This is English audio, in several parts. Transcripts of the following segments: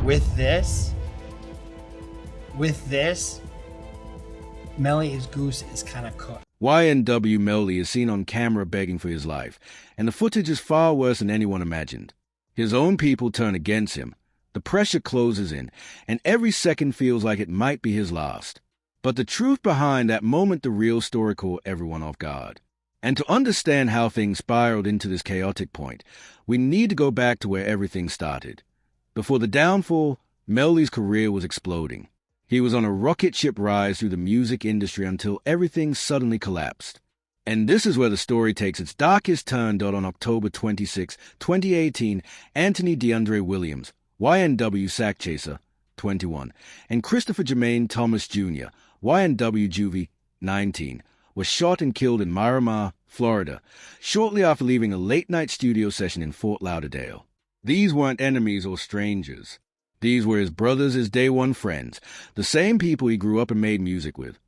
with this, Melly's goose is kind of cooked. YNW Melly is seen on camera begging for his life, and the footage is far worse than anyone imagined. His own people turn against him, the pressure closes in, and every second feels like it might be his last. But the truth behind that moment, the real story, caught everyone off guard. And to understand how things spiraled into this chaotic point, we need to go back to where everything started. Before the downfall, Melly's career was exploding. He was on a rocket ship rise through the music industry until everything suddenly collapsed. And this is where the story takes its darkest turn. On October 26, 2018, Anthony DeAndre Williams, YNW Sack Chaser, 21, and Christopher Jermaine Thomas Jr., YNW Juvie, 19, were shot and killed in Miramar, Florida, shortly after leaving a late-night studio session in Fort Lauderdale. These weren't enemies or strangers. These were his brothers, his day-one friends, the same people he grew up and made music with.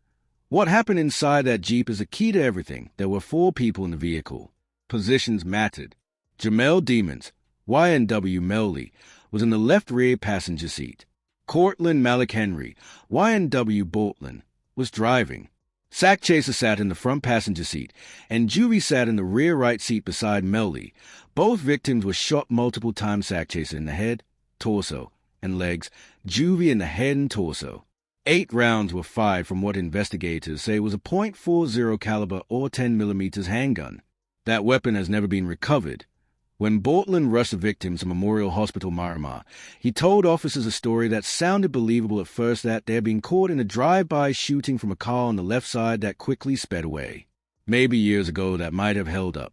What happened inside that Jeep is the key to everything. There were 4 people in the vehicle. Positions mattered. Jamel Demons, YNW Melly, was in the left rear passenger seat. Cortland Malik Henry, YNW Bortland, was driving. Sack Chaser sat in the front passenger seat, and Juvie sat in the rear right seat beside Melly. Both victims were shot multiple times. Sack Chaser in the head, torso, and legs, Juvie in the head and torso. 8 rounds were fired from what investigators say was a .40 caliber or 10mm handgun. That weapon has never been recovered. When Bortland rushed the victims to Memorial Hospital Miramar, he told officers a story that sounded believable at first, that they had been caught in a drive-by shooting from a car on the left side that quickly sped away. Maybe years ago that might have held up.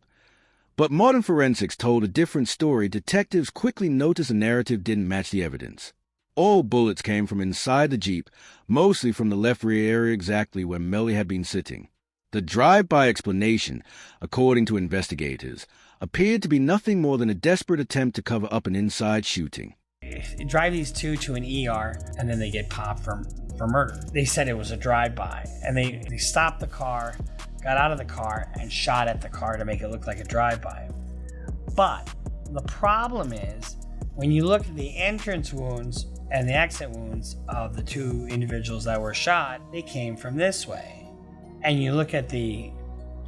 But modern forensics told a different story. Detectives quickly noticed the narrative didn't match the evidence. All bullets came from inside the Jeep, mostly from the left rear area, exactly where Melly had been sitting. The drive-by explanation, according to investigators, appeared to be nothing more than a desperate attempt to cover up an inside shooting. You drive these two to an ER, and then they get popped for murder. They said it was a drive-by, and they stopped the car, got out of the car, and shot at the car to make it look like a drive-by. But the problem is, when you look at the entrance wounds and the exit wounds of the 2 individuals that were shot, they came from this way. And you look at the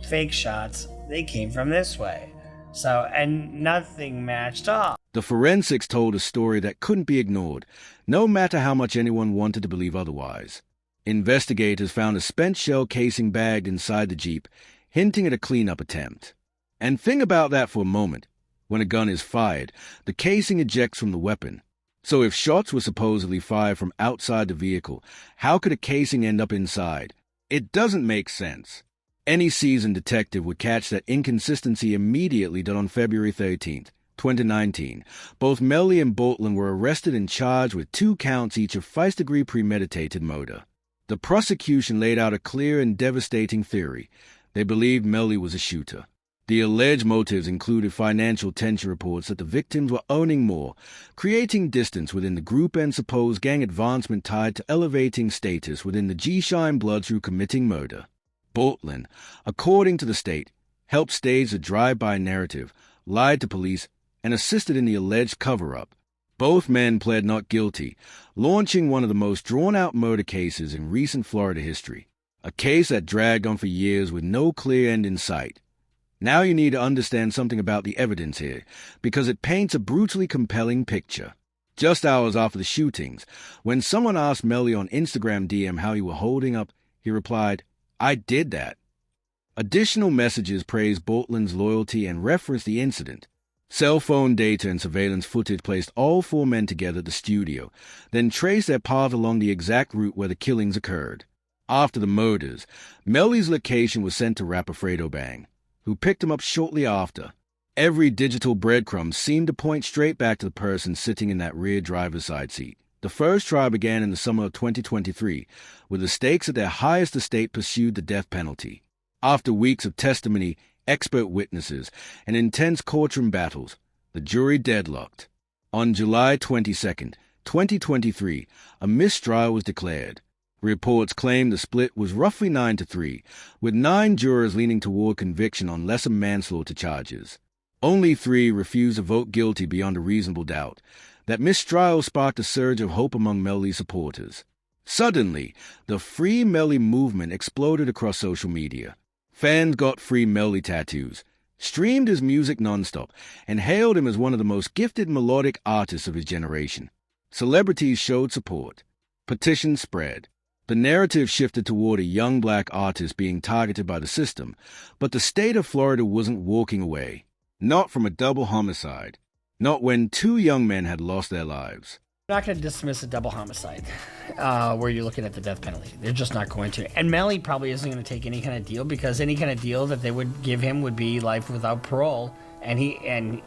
fake shots, they came from this way. So, and nothing matched up. The forensics told a story that couldn't be ignored, no matter how much anyone wanted to believe otherwise. Investigators found a spent shell casing bagged inside the Jeep, hinting at a cleanup attempt. And think about that for a moment. When a gun is fired, the casing ejects from the weapon. So if shots were supposedly fired from outside the vehicle, how could a casing end up inside? It doesn't make sense. Any seasoned detective would catch that inconsistency immediately. On February 13th, 2019, both Melly and Bortland were arrested and charged with 2 counts each of first-degree premeditated murder. The prosecution laid out a clear and devastating theory. They believed Melly was a shooter. The alleged motives included financial tension, reports that the victims were owning more, creating distance within the group, and supposed gang advancement tied to elevating status within the G-Shine blood through committing murder. Bortland, according to the state, helped stage the drive-by narrative, lied to police, and assisted in the alleged cover-up. Both men pled not guilty, launching one of the most drawn-out murder cases in recent Florida history, a case that dragged on for years with no clear end in sight. Now you need to understand something about the evidence here, because it paints a brutally compelling picture. Just hours after the shootings, when someone asked Melly on Instagram DM how he were holding up, he replied, "I did that." Additional messages praised Bortland's loyalty and referenced the incident. Cell phone data and surveillance footage placed all 4 men together at the studio, then traced their path along the exact route where the killings occurred. After the murders, Melly's location was sent to rapper Fredo Bang, who picked him up shortly after. Every digital breadcrumb seemed to point straight back to the person sitting in that rear driver's side seat. The first trial began in the summer of 2023, with the stakes at their highest. The state pursued the death penalty. After weeks of testimony, expert witnesses, and intense courtroom battles, the jury deadlocked. On July 22, 2023, a mistrial was declared. Reports claim the split was roughly 9-3, with 9 jurors leaning toward conviction on lesser manslaughter charges. Only 3 refused to vote guilty beyond a reasonable doubt. That mistrial sparked a surge of hope among Melly supporters. Suddenly, the Free Melly movement exploded across social media. Fans got Free Melly tattoos, streamed his music nonstop, and hailed him as one of the most gifted melodic artists of his generation. Celebrities showed support. Petitions spread. The narrative shifted toward a young black artist being targeted by the system, but the state of Florida wasn't walking away. Not from a double homicide. Not when two young men had lost their lives. I'm not going to dismiss a double homicide where you're looking at the death penalty. They're just not going to. And Melly probably isn't going to take any kind of deal, because any kind of deal that they would give him would be life without parole, and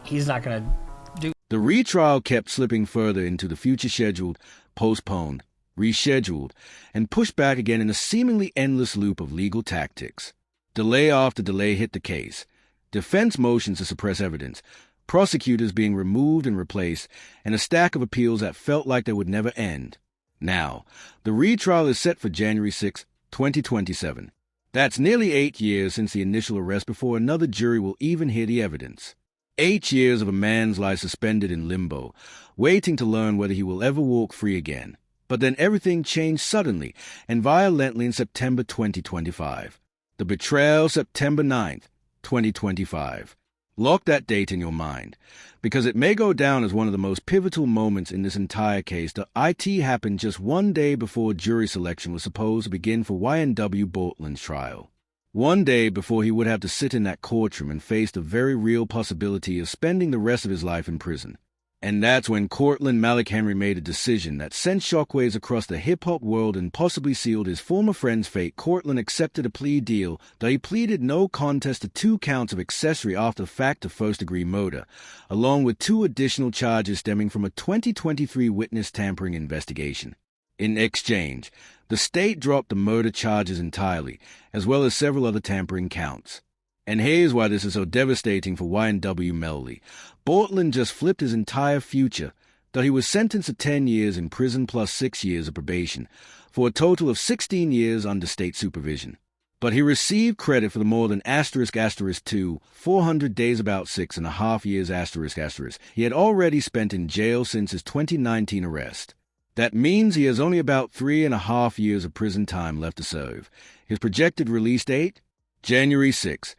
he's not going to do. The retrial kept slipping further into the future, scheduled, postponed, rescheduled, and pushed back again in a seemingly endless loop of legal tactics. Delay after delay hit the case. Defense motions to suppress evidence, prosecutors being removed and replaced, and a stack of appeals that felt like they would never end. Now, the retrial is set for January 6, 2027. That's nearly 8 years since the initial arrest before another jury will even hear the evidence. 8 years of a man's life suspended in limbo, waiting to learn whether he will ever walk free again. But then everything changed suddenly and violently in September 2025. The betrayal, September 9th, 2025. Lock that date in your mind, because it may go down as one of the most pivotal moments in this entire case. The IT happened just one day before jury selection was supposed to begin for YNW Melly's trial. One day before he would have to sit in that courtroom and face the very real possibility of spending the rest of his life in prison. And that's when Cortland Malik Henry made a decision that sent shockwaves across the hip-hop world and possibly sealed his former friend's fate. Cortland accepted a plea deal, though he pleaded no contest to 2 counts of accessory after the fact of first-degree murder, along with 2 additional charges stemming from a 2023 witness tampering investigation. In exchange, the state dropped the murder charges entirely, as well as several other tampering counts. And here's why this is so devastating for YNW Melly. Portland just flipped his entire future, though he was sentenced to 10 years in prison plus 6 years of probation, for a total of 16 years under state supervision. But he received credit for the more than **2, 400 days, about 6.5 years **. He had already spent in jail since his 2019 arrest. That means he has only about 3.5 years of prison time left to serve. His projected release date? January 6,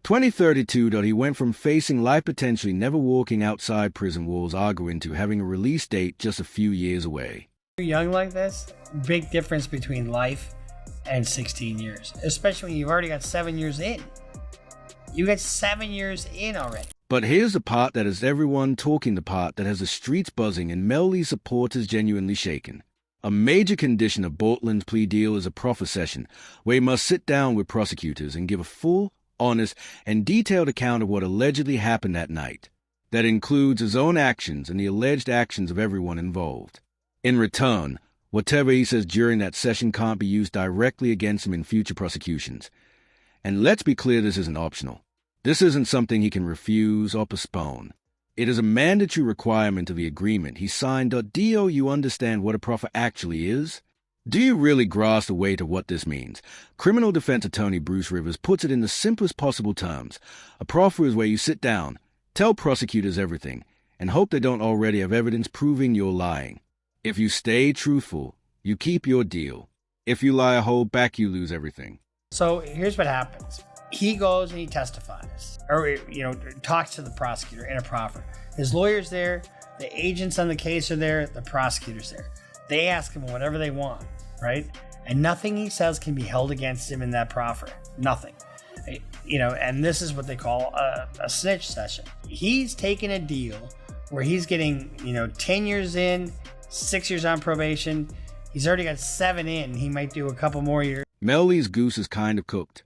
2032. He went from facing life potentially never walking outside prison walls arguing to having a release date just a few years away. You're young like this, big difference between life and 16 years, especially when you've already got 7 years in. You got 7 years in already. But here's the part that has everyone talking, the part that has the streets buzzing and Melly's supporters genuinely shaken. A major condition of Portland's plea deal is a proffer session, where he must sit down with prosecutors and give a full, honest, and detailed account of what allegedly happened that night. That includes his own actions and the alleged actions of everyone involved. In return, whatever he says during that session can't be used directly against him in future prosecutions. And let's be clear, this isn't optional. This isn't something he can refuse or postpone. It is a mandatory requirement of the agreement he signed. Do you understand what a proffer actually is? Do you really grasp the weight of what this means? Criminal defense attorney Bruce Rivers puts it in the simplest possible terms. A proffer is where you sit down, tell prosecutors everything, and hope they don't already have evidence proving you're lying. If you stay truthful, you keep your deal. If you lie or hold back, you lose everything. So here's what happens. He goes and he testifies, or talks to the prosecutor in a proffer. His lawyer's there, the agents on the case are there, the prosecutor's there. They ask him whatever they want, right? And nothing he says can be held against him in that proffer. Nothing. And this is what they call a snitch session. He's taking a deal where he's getting 10 years in, 6 years on probation. He's already got 7 in. He might do a couple more years. Melly's goose is kind of cooked.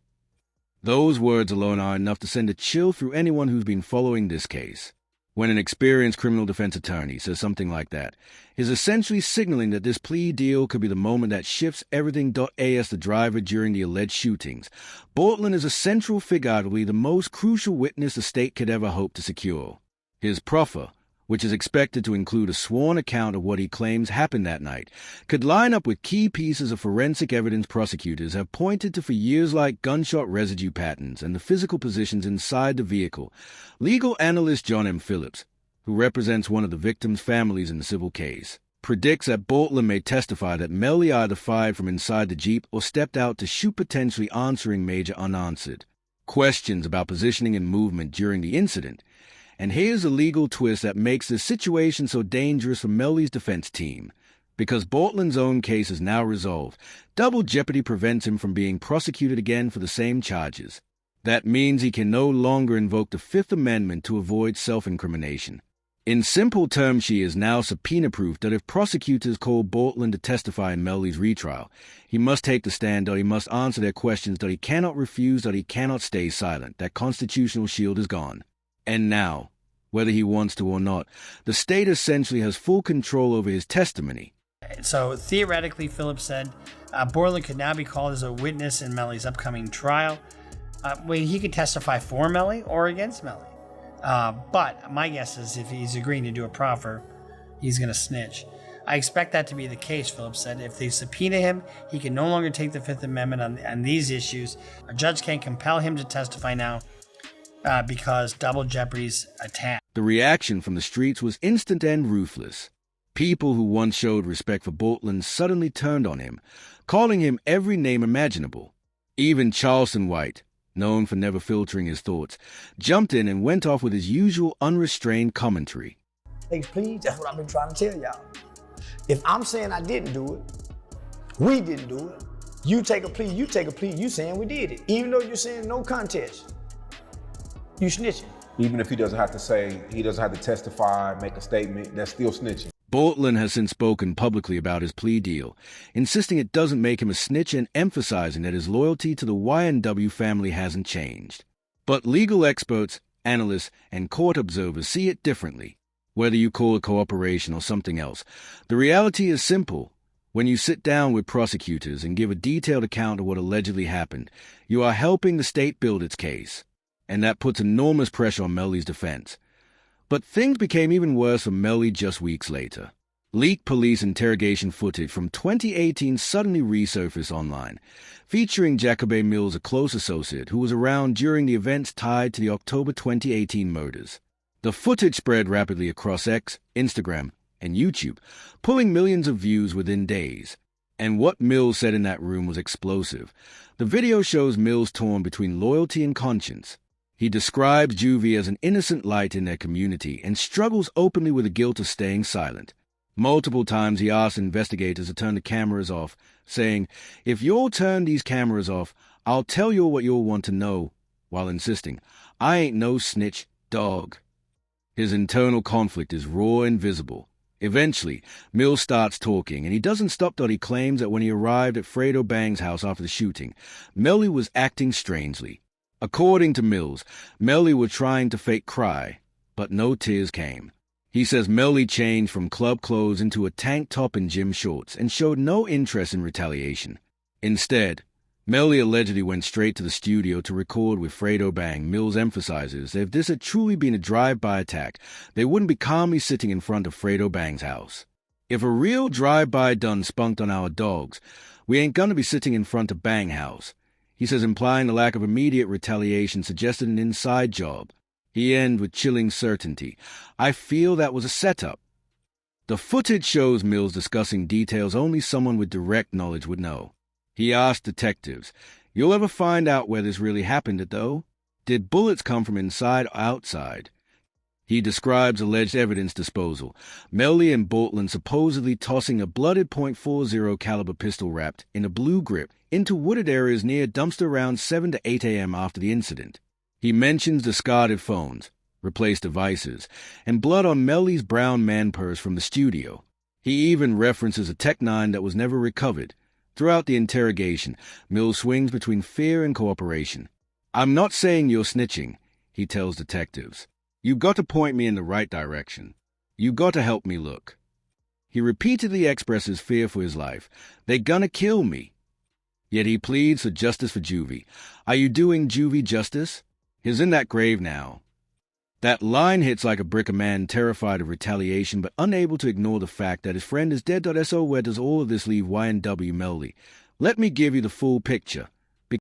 Those words alone are enough to send a chill through anyone who's been following this case. When an experienced criminal defense attorney says something like that, he's essentially signaling that this plea deal could be the moment that shifts everything. As the driver during the alleged shootings, Portland is a central figure, arguably the most crucial witness the state could ever hope to secure. His proffer, which is expected to include a sworn account of what he claims happened that night, could line up with key pieces of forensic evidence prosecutors have pointed to for years, like gunshot residue patterns and the physical positions inside the vehicle. Legal analyst John M. Phillips, who represents one of the victims' families in the civil case, predicts that Bortland may testify that Melly either fired from inside the Jeep or stepped out to shoot, potentially answering major unanswered questions about positioning and movement during the incident. And here's a legal twist that makes this situation so dangerous for Melly's defense team. Because Bortland's own case is now resolved, double jeopardy prevents him from being prosecuted again for the same charges. That means he can no longer invoke the Fifth Amendment to avoid self-incrimination. In simple terms, she is now subpoena-proof that if prosecutors call Bortland to testify in Melly's retrial, he must take the stand, that he must answer their questions, that he cannot refuse, that he cannot stay silent. That constitutional shield is gone. And now, whether he wants to or not, the state essentially has full control over his testimony. So theoretically, Phillips said, Bortland could now be called as a witness in Melly's upcoming trial. He could testify for Melly or against Melly. But my guess is if he's agreeing to do a proffer, he's going to snitch. I expect that to be the case, Phillips said. If they subpoena him, he can no longer take the Fifth Amendment on these issues. A judge can't compel him to testify now because double jeopardy's attached. The reaction from the streets was instant and ruthless. People who once showed respect for Bortland suddenly turned on him, calling him every name imaginable. Even Charleston White, known for never filtering his thoughts, jumped in and went off with his usual unrestrained commentary. Hey, please, that's what I've been trying to tell y'all. If I'm saying I didn't do it, we didn't do it, you take a plea, you saying we did it. Even though you're saying no contest, you snitching. Even if he doesn't have to say, he doesn't have to testify, make a statement, that's still snitching. Bortland has since spoken publicly about his plea deal, insisting it doesn't make him a snitch and emphasizing that his loyalty to the YNW family hasn't changed. But legal experts, analysts, and court observers see it differently. Whether you call it cooperation or something else, the reality is simple. When you sit down with prosecutors and give a detailed account of what allegedly happened, you are helping the state build its case. And that puts enormous pressure on Melly's defense. But things became even worse for Melly just weeks later. Leaked police interrogation footage from 2018 suddenly resurfaced online, featuring Jacobe Mills, a close associate who was around during the events tied to the October 2018 murders. The footage spread rapidly across X, Instagram, and YouTube, pulling millions of views within days. And what Mills said in that room was explosive. The video shows Mills torn between loyalty and conscience. He describes Juvie as an innocent light in their community and struggles openly with the guilt of staying silent. Multiple times he asks investigators to turn the cameras off, saying, "If you'll turn these cameras off, I'll tell you what you'll want to know," while insisting, "I ain't no snitch, dog." His internal conflict is raw and visible. Eventually, Mills starts talking, and he doesn't stop till he claims that when he arrived at Fredo Bang's house after the shooting, Melly was acting strangely. According to Mills, Melly was trying to fake cry, but no tears came. He says Melly changed from club clothes into a tank top and gym shorts and showed no interest in retaliation. Instead, Melly allegedly went straight to the studio to record with Fredo Bang. Mills emphasizes that if this had truly been a drive-by attack, they wouldn't be calmly sitting in front of Fredo Bang's house. If a real drive-by done spunked on our dogs, we ain't gonna be sitting in front of Bang House. He says implying the lack of immediate retaliation suggested an inside job. He ends with chilling certainty. "I feel that was a setup." The footage shows Mills discussing details only someone with direct knowledge would know. He asked detectives, "You'll ever find out where this really happened, though? Did bullets come from inside or outside?" He describes alleged evidence disposal. Melly and Bortland supposedly tossing a blooded .40 caliber pistol wrapped in a blue grip into wooded areas near a dumpster around 7 to 8 a.m. after the incident. He mentions discarded phones, replaced devices, and blood on Melly's brown man purse from the studio. He even references a Tech-9 that was never recovered. Throughout the interrogation, Mills swings between fear and cooperation. "I'm not saying you're snitching," he tells detectives. "You got to point me in the right direction. You got to help me look." He repeatedly expresses fear for his life. "They gonna kill me." Yet he pleads for justice for Juvie. "Are you doing Juvie justice? He's in that grave now." That line hits like a brick. A man terrified of retaliation but unable to ignore the fact that his friend is dead. So where does all of this leave YNW Melly? Let me give you the full picture.